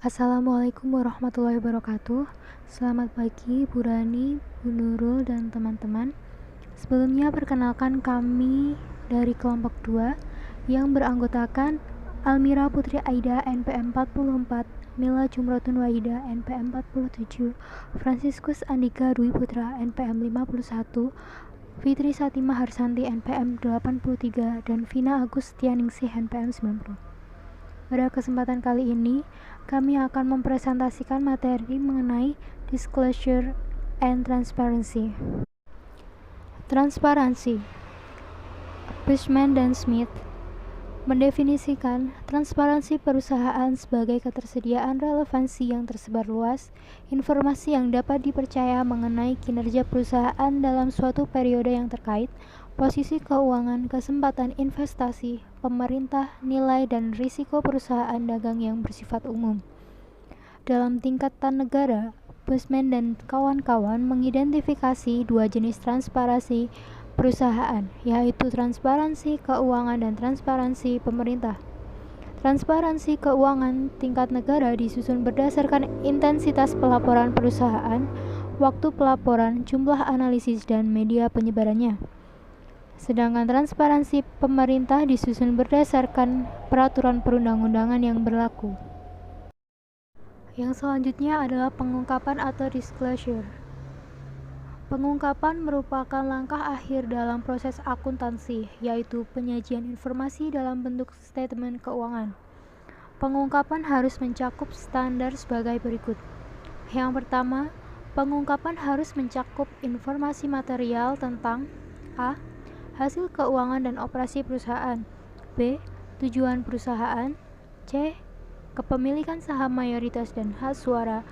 Assalamualaikum warahmatullahi wabarakatuh. Selamat pagi Bu Rani, Bu Nurul, dan teman-teman. Sebelumnya perkenalkan kami dari kelompok 2 yang beranggotakan Almira Putri Aida NPM 44, Mila Jumrotun Waida NPM 47, Franciscus Andika Dwi Putra NPM 51, Fitri Satima Harsanti NPM 83, dan Vina Agustianingsih NPM 90. Pada kesempatan kali ini, kami akan mempresentasikan materi mengenai disclosure and transparency. Transparansi. Bushman dan Smith mendefinisikan transparansi perusahaan sebagai ketersediaan relevansi yang tersebar luas, informasi yang dapat dipercaya mengenai kinerja perusahaan dalam suatu periode yang terkait, posisi keuangan, kesempatan investasi, pemerintah, nilai dan risiko perusahaan dagang yang bersifat umum. Dalam tingkatan negara, Bushman dan kawan-kawan mengidentifikasi dua jenis transparansi perusahaan, yaitu transparansi keuangan dan transparansi pemerintah. Transparansi keuangan tingkat negara disusun berdasarkan intensitas pelaporan perusahaan, waktu pelaporan, jumlah analisis, dan media penyebarannya. Sedangkan transparansi pemerintah disusun berdasarkan peraturan perundang-undangan yang berlaku. Yang selanjutnya adalah pengungkapan atau disclosure. Pengungkapan merupakan langkah akhir dalam proses akuntansi, yaitu penyajian informasi dalam bentuk statement keuangan. Pengungkapan harus mencakup standar sebagai berikut. Yang pertama, pengungkapan harus mencakup informasi material tentang A. Hasil keuangan dan operasi perusahaan, B. Tujuan perusahaan, C. Kepemilikan saham mayoritas dan hak suara,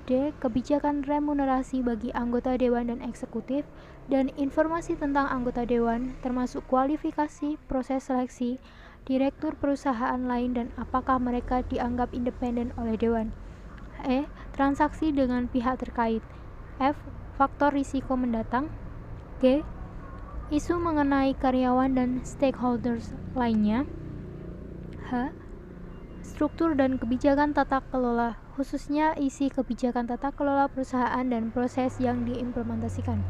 D. Kebijakan remunerasi bagi anggota dewan dan eksekutif, dan informasi tentang anggota dewan, termasuk kualifikasi, proses seleksi, direktur perusahaan lain dan apakah mereka dianggap independen oleh dewan. E. Transaksi dengan pihak terkait. F. Faktor risiko mendatang. G. Isu mengenai karyawan dan stakeholders lainnya. H. Struktur dan kebijakan tata kelola, khususnya isi kebijakan tata kelola perusahaan dan proses yang diimplementasikan.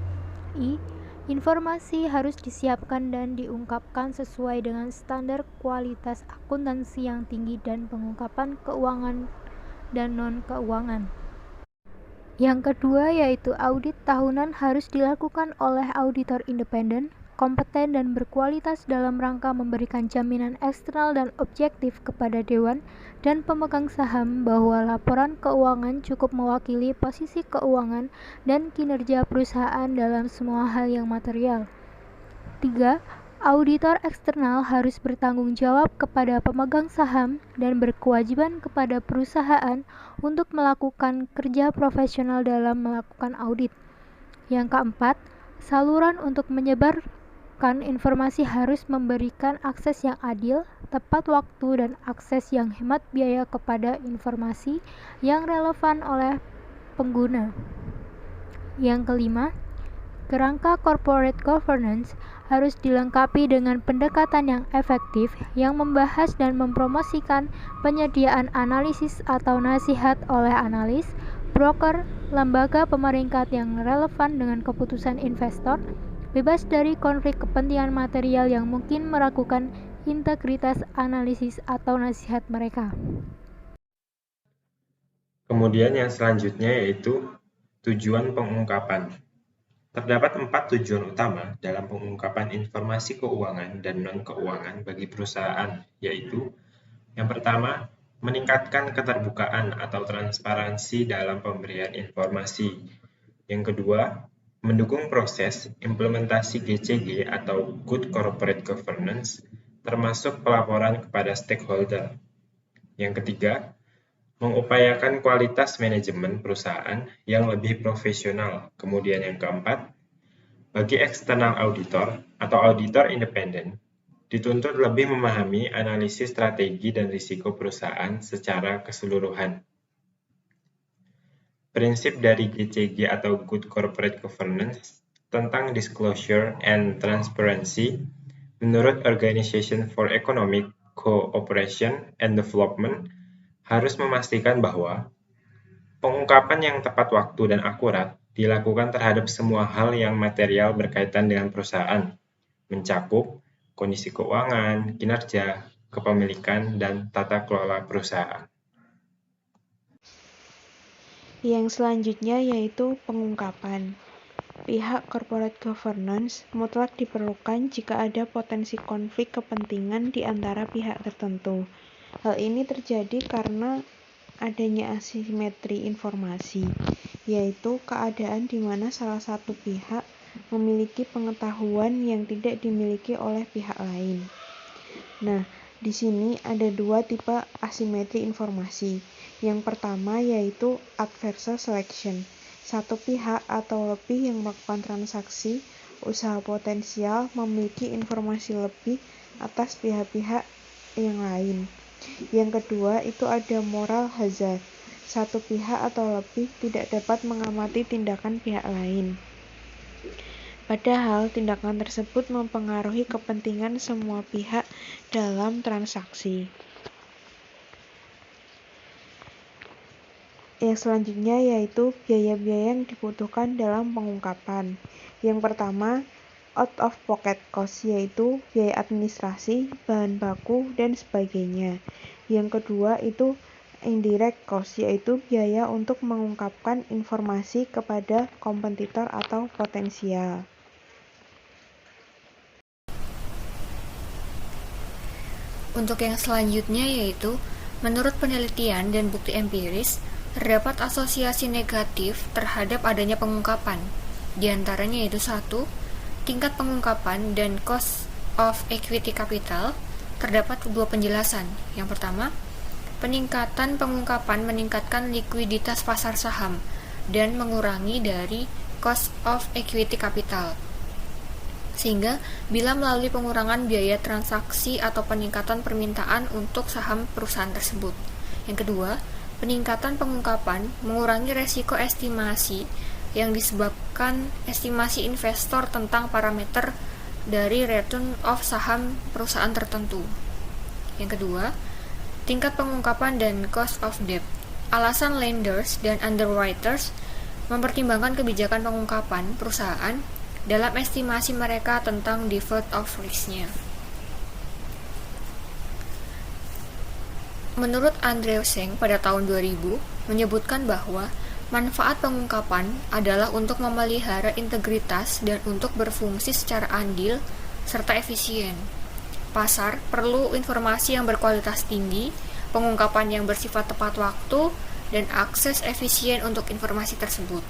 I. Informasi harus disiapkan dan diungkapkan sesuai dengan standar kualitas akuntansi yang tinggi dan pengungkapan keuangan dan non-keuangan. Yang kedua yaitu audit tahunan harus dilakukan oleh auditor independen, kompeten dan berkualitas dalam rangka memberikan jaminan eksternal dan objektif kepada dewan dan pemegang saham bahwa laporan keuangan cukup mewakili posisi keuangan dan kinerja perusahaan dalam semua hal yang material. 3. Auditor eksternal harus bertanggung jawab kepada pemegang saham dan berkewajiban kepada perusahaan untuk melakukan kerja profesional dalam melakukan audit. Yang keempat, saluran untuk menyebarkan informasi harus memberikan akses yang adil, tepat waktu, dan akses yang hemat biaya kepada informasi yang relevan oleh pengguna. Yang kelima, kerangka corporate governance harus dilengkapi dengan pendekatan yang efektif yang membahas dan mempromosikan penyediaan analisis atau nasihat oleh analis, broker, lembaga pemeringkat yang relevan dengan keputusan investor, bebas dari konflik kepentingan material yang mungkin meragukan integritas analisis atau nasihat mereka. Kemudian yang selanjutnya yaitu tujuan pengungkapan. Terdapat 4 tujuan utama dalam pengungkapan informasi keuangan dan non-keuangan bagi perusahaan, yaitu yang pertama, meningkatkan keterbukaan atau transparansi dalam pemberian informasi. Yang kedua, mendukung proses implementasi GCG atau Good Corporate Governance, termasuk pelaporan kepada stakeholder. Yang ketiga, mengupayakan kualitas manajemen perusahaan yang lebih profesional. Kemudian yang keempat, bagi eksternal auditor atau auditor independen, dituntut lebih memahami analisis strategi dan risiko perusahaan secara keseluruhan. Prinsip dari GCG atau Good Corporate Governance tentang disclosure and transparency menurut Organization for Economic Co-operation and Development harus memastikan bahwa pengungkapan yang tepat waktu dan akurat dilakukan terhadap semua hal yang material berkaitan dengan perusahaan, mencakup kondisi keuangan, kinerja, kepemilikan, dan tata kelola perusahaan. Yang selanjutnya yaitu pengungkapan. Pihak corporate governance mutlak diperlukan jika ada potensi konflik kepentingan di antara pihak tertentu. Hal ini terjadi karena adanya asimetri informasi, yaitu keadaan di mana salah satu pihak memiliki pengetahuan yang tidak dimiliki oleh pihak lain. Nah, di sini ada dua tipe asimetri informasi. Yang pertama yaitu adversarial selection. Satu pihak atau lebih yang melakukan transaksi usaha potensial memiliki informasi lebih atas pihak-pihak yang lain. Yang kedua itu ada moral hazard. Satu pihak atau lebih tidak dapat mengamati tindakan pihak lain. Padahal tindakan tersebut mempengaruhi kepentingan semua pihak dalam transaksi. Yang selanjutnya yaitu biaya-biaya yang dibutuhkan dalam pengungkapan. Yang pertama, out of pocket cost, yaitu biaya administrasi, bahan baku, dan sebagainya. Yang kedua itu indirect cost, yaitu biaya untuk mengungkapkan informasi kepada kompetitor atau potensial. Untuk yang selanjutnya yaitu, menurut penelitian dan bukti empiris, terdapat asosiasi negatif terhadap adanya pengungkapan. Di antaranya yaitu 1. Tingkat pengungkapan dan cost of equity capital. Terdapat dua penjelasan. Yang pertama, peningkatan pengungkapan meningkatkan likuiditas pasar saham dan mengurangi dari cost of equity capital. Sehingga bila melalui pengurangan biaya transaksi atau peningkatan permintaan untuk saham perusahaan tersebut. Yang kedua, peningkatan pengungkapan mengurangi resiko estimasi yang disebabkan estimasi investor tentang parameter dari return of saham perusahaan tertentu. Yang kedua, tingkat pengungkapan dan cost of debt. Alasan lenders dan underwriters mempertimbangkan kebijakan pengungkapan perusahaan dalam estimasi mereka tentang default of risk-nya. Menurut Andreessen pada tahun 2000 menyebutkan bahwa manfaat pengungkapan adalah untuk memelihara integritas dan untuk berfungsi secara adil serta efisien. Pasar perlu informasi yang berkualitas tinggi, pengungkapan yang bersifat tepat waktu, dan akses efisien untuk informasi tersebut.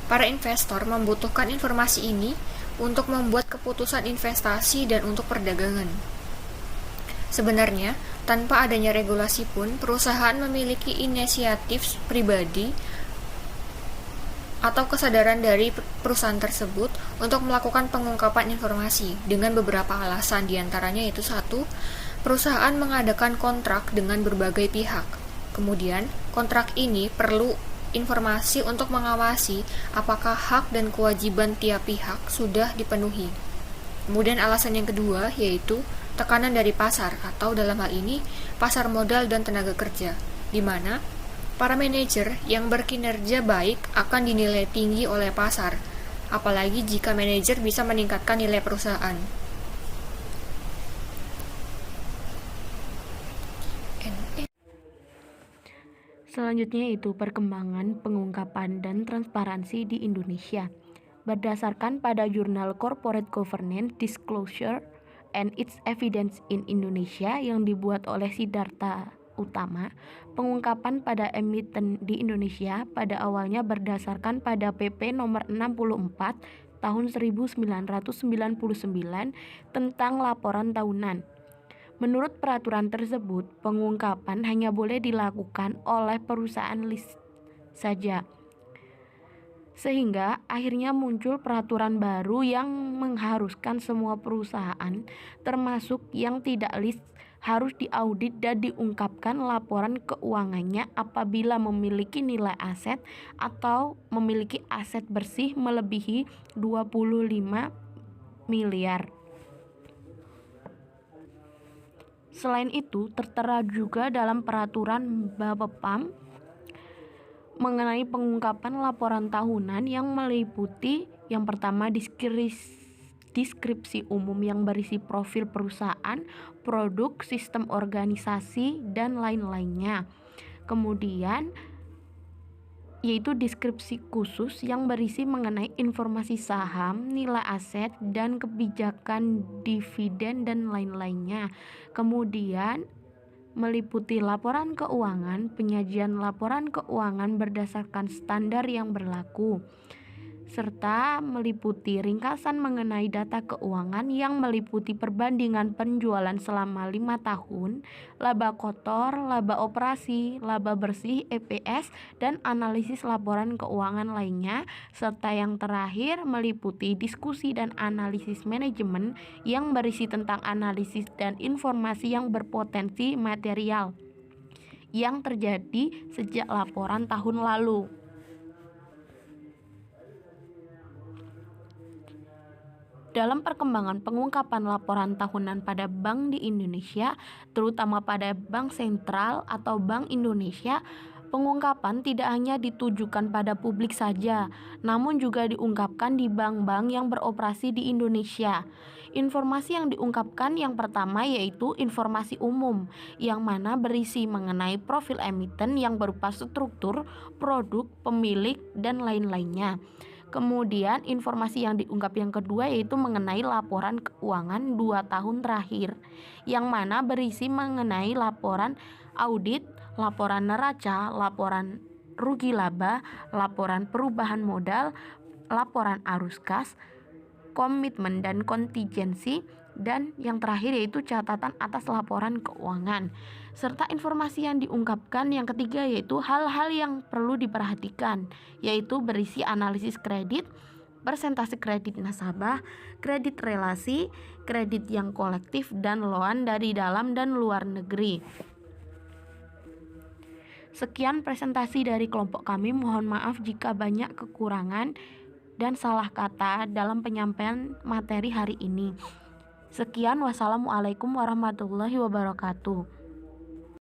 Para investor membutuhkan informasi ini untuk membuat keputusan investasi dan untuk perdagangan. Sebenarnya, tanpa adanya regulasi pun, perusahaan memiliki inisiatif pribadi atau kesadaran dari perusahaan tersebut untuk melakukan pengungkapan informasi dengan beberapa alasan, diantaranya yaitu 1. Perusahaan mengadakan kontrak dengan berbagai pihak. Kemudian, kontrak ini perlu informasi untuk mengawasi apakah hak dan kewajiban tiap pihak sudah dipenuhi. Kemudian alasan yang kedua yaitu tekanan dari pasar atau dalam hal ini pasar modal dan tenaga kerja, di mana para manajer yang berkinerja baik akan dinilai tinggi oleh pasar, apalagi jika manajer bisa meningkatkan nilai perusahaan. Selanjutnya itu perkembangan pengungkapan dan transparansi di Indonesia. Berdasarkan pada jurnal Corporate Governance Disclosure and its Evidence in Indonesia yang dibuat oleh Siddhartha Utama, pengungkapan pada emiten di Indonesia pada awalnya berdasarkan pada PP nomor 64 tahun 1999 tentang laporan tahunan. Menurut peraturan tersebut, pengungkapan hanya boleh dilakukan oleh perusahaan list saja. Sehingga akhirnya muncul peraturan baru yang mengharuskan semua perusahaan, termasuk yang tidak list, harus diaudit dan diungkapkan laporan keuangannya apabila memiliki nilai aset atau memiliki aset bersih melebihi 25 miliar. Selain itu, tertera juga dalam peraturan Bapepam mengenai pengungkapan laporan tahunan yang meliputi yang pertama deskripsi umum yang berisi profil perusahaan, produk, sistem organisasi, dan lain-lainnya. Kemudian yaitu deskripsi khusus yang berisi mengenai informasi saham, nilai aset, dan kebijakan dividen dan lain-lainnya. Kemudian meliputi laporan keuangan, penyajian laporan keuangan berdasarkan standar yang berlaku, serta meliputi ringkasan mengenai data keuangan yang meliputi perbandingan penjualan selama 5 tahun, laba kotor, laba operasi, laba bersih, EPS, dan analisis laporan keuangan lainnya, serta yang terakhir meliputi diskusi dan analisis manajemen yang berisi tentang analisis dan informasi yang berpotensi material yang terjadi sejak laporan tahun lalu. Dalam perkembangan pengungkapan laporan tahunan pada bank di Indonesia, terutama pada Bank Sentral atau Bank Indonesia, pengungkapan tidak hanya ditujukan pada publik saja, namun juga diungkapkan di bank-bank yang beroperasi di Indonesia. Informasi yang diungkapkan yang pertama yaitu informasi umum, yang mana berisi mengenai profil emiten yang berupa struktur, produk, pemilik, dan lain-lainnya. Kemudian informasi yang diungkap yang kedua yaitu mengenai laporan keuangan 2 tahun terakhir, yang mana berisi mengenai laporan audit, laporan neraca, laporan rugi laba, laporan perubahan modal, laporan arus kas, komitmen dan kontingensi, dan yang terakhir yaitu catatan atas laporan keuangan. Serta informasi yang diungkapkan yang ketiga yaitu hal-hal yang perlu diperhatikan, yaitu berisi analisis kredit, persentase kredit nasabah, kredit relasi, kredit yang kolektif, dan loan dari dalam dan luar negeri. Sekian presentasi dari kelompok kami, mohon maaf jika banyak kekurangan dan salah kata dalam penyampaian materi hari ini. Sekian, wassalamualaikum warahmatullahi wabarakatuh.